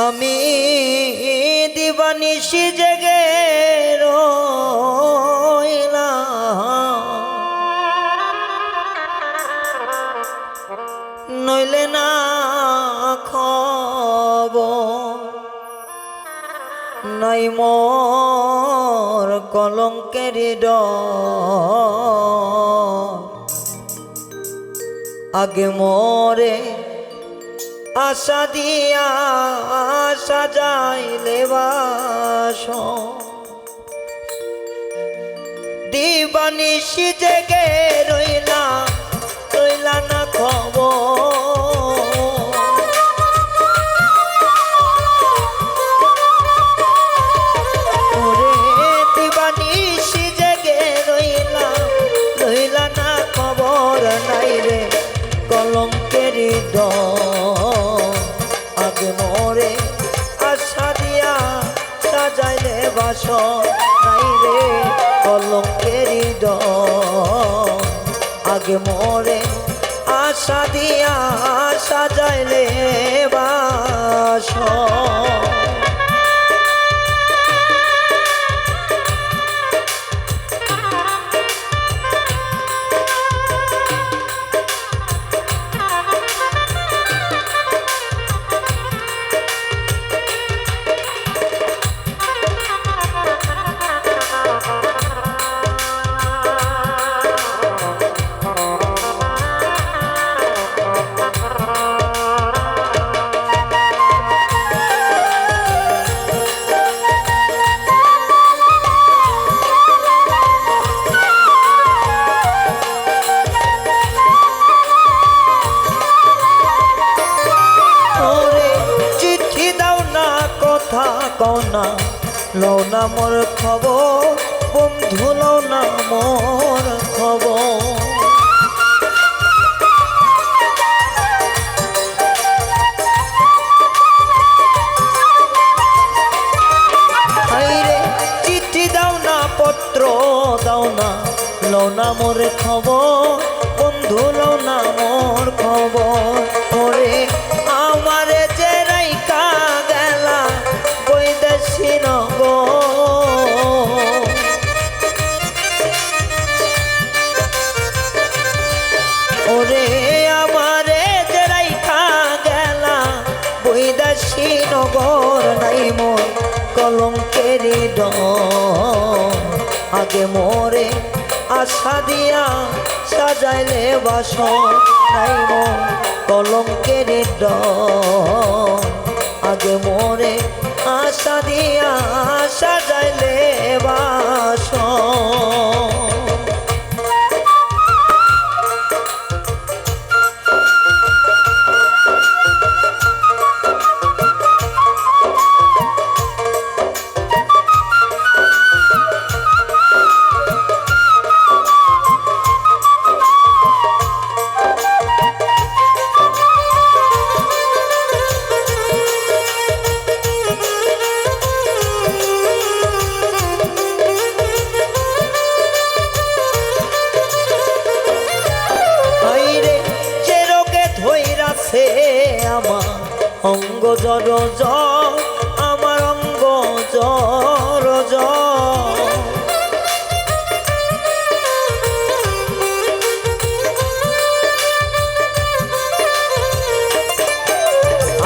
আমি দিবানিশি জেগে রইলাম, নইলে না খবর নাই মোর কলঙ্কের ডর। আগে মোরে আশা দিয়া সাজাইলে বাসর, দিবানিশি জেগে রইলা রইলা না খবর। ওরে দিবানিশি জেগে রইলা রইলা না খবর, নাই রে কলঙ্কের ডর। আগে মোরে আশা দিয়া সাজাইলে বাসর, নাই রে কলঙ্কের ডর। আগে মোরে আশা দিয়া সাজাইলে বাসর। কনা লও না মোর খবর, বন্ধু লও না মোর খবর। আইরে চিঠি দাও না, পত্র দাও না, লও না মোর খবর, বন্ধু লও না মোর খবর। ওরে আমারে যে রাইকা গেলা বৈদেশী নগর, ওরে আমারে যে রাইকা গেলা বৈদেশী নগর, নাই মোর কলঙ্কের ডর। আগে মোরে আশা দিয়া সাজাইলে বাসর, নাই মোর কলঙ্কের ডর। আগে মোরে আশা দিয়া সাজাইলে বাসর। আমার অঙ্গ জর জ্বর, আমার অঙ্গ জর জ্বর।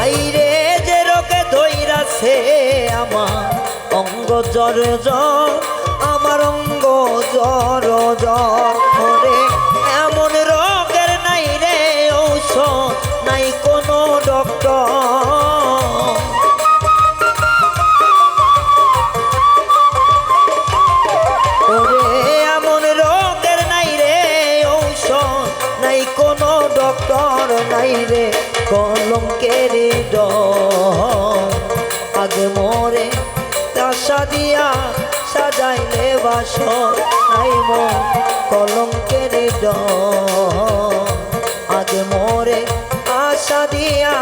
আইরে যে রোগে ধইরাছে আমার অঙ্গ জর জ্বর, আমার অঙ্গ জর জ্বর। ওরে এমন রোগের নাই রে ঔষধ, নাই কোনো ডক্টর। ওরে এমন রোগের নাই রে ঔষধ, নাই কোনো ডক্টর, নাই রে কলঙ্কের ডর। আগে মোরে আশা দিয়া সাজাইলে বাসর, নাই মোর কলঙ্কের ডর। আগে মোরে আশা দিয়া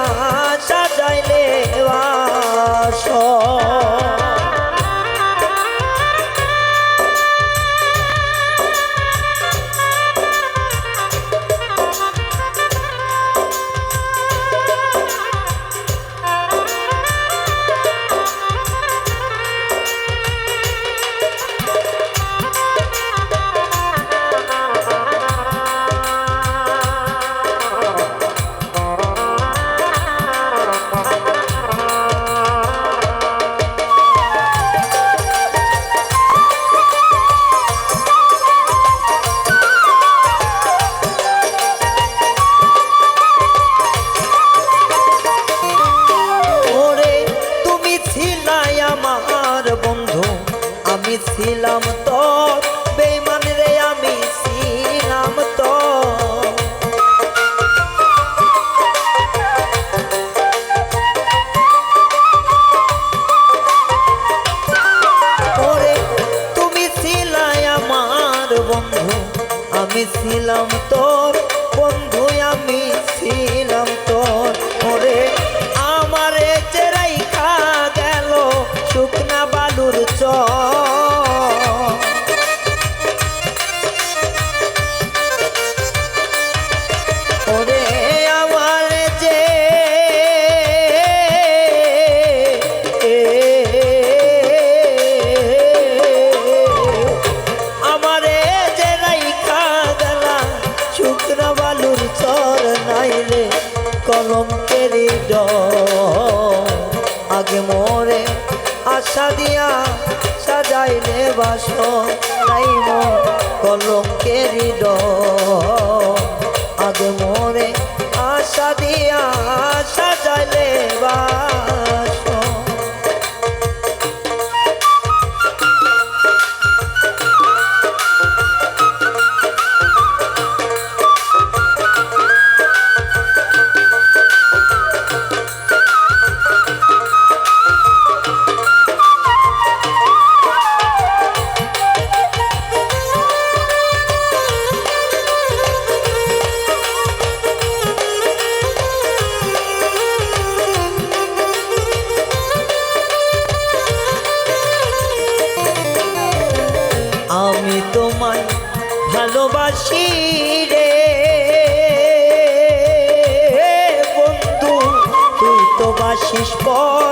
ছিলাম তোর বেঈমান রে আমি ছিলাম তোর ওরে তুমি ছিলাই আমার বন্ধু আমি ছিলাম তোর বন্ধু আমি ছিলাম তোর ওরে আমারে যে রাইখা গেল শুকনা বালুর চর ওরে আমারে যে আমারে যে রাইখা গেলা শুকনা বালুর চর নাইলে কলঙ্কের ডর আগে মোরে আশা দিয়া সাজাইলে বাসর নাই মোর কলঙ্কের ডর আগে মোরে আশা দিয়া সাজাইলে বাসর আমি তোমায় ভালোবাসি রে বন্ধু তুই তো বাসিস পর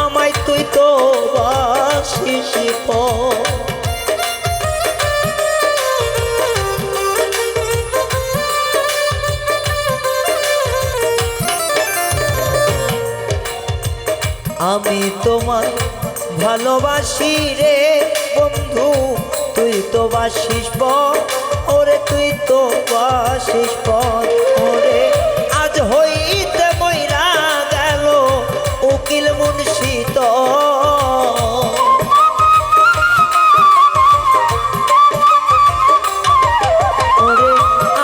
আমায় তুই তো বাসিস পর আমি তোমায় ভালোবাসি রে বন্ধু তুই তো বাসিস পর ওরে তুই তো বাসিস পর ওরে আজ হইতে মইরা গেল উকিল মুন্সি তো ওরে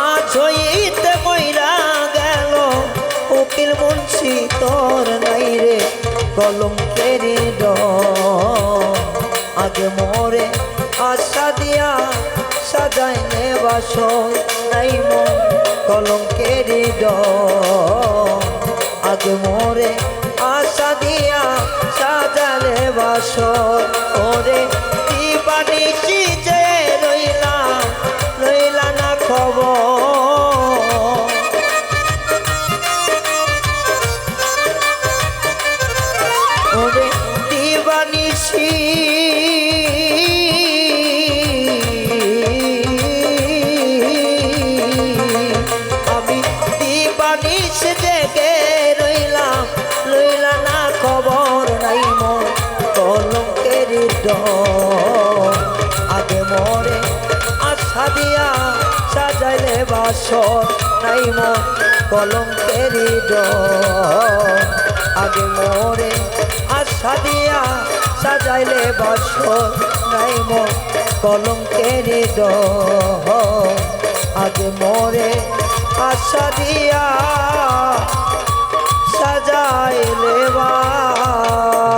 আজ হইতে মইরা গেল উকিল মুন্সি তোর নাই রে কলঙ্কের ডর আগে মোরে আশা দিয়া সাজাইলে বাসর নাই মোর কলঙ্কের ডর আগে মোরে আশা দিয়া সাজালে বাসর ওরে দিবানিশি যে রইলা রইলা না খবর ওরে দিবানিশি আমি দিবানিশ জেগে রইলাম লইলা না খবর নাই মোর কলঙ্কের ডর আগে মোরে আশা দিয়া সাজাইলে বাসর নাই মোর কলঙ্কের ডর আগে মোরে আশা দিয়া সাজাইলে বাসর নাই মোর কলঙ্কের ডর আগে মোরে আশা দিয়া সাজাইলে বাসর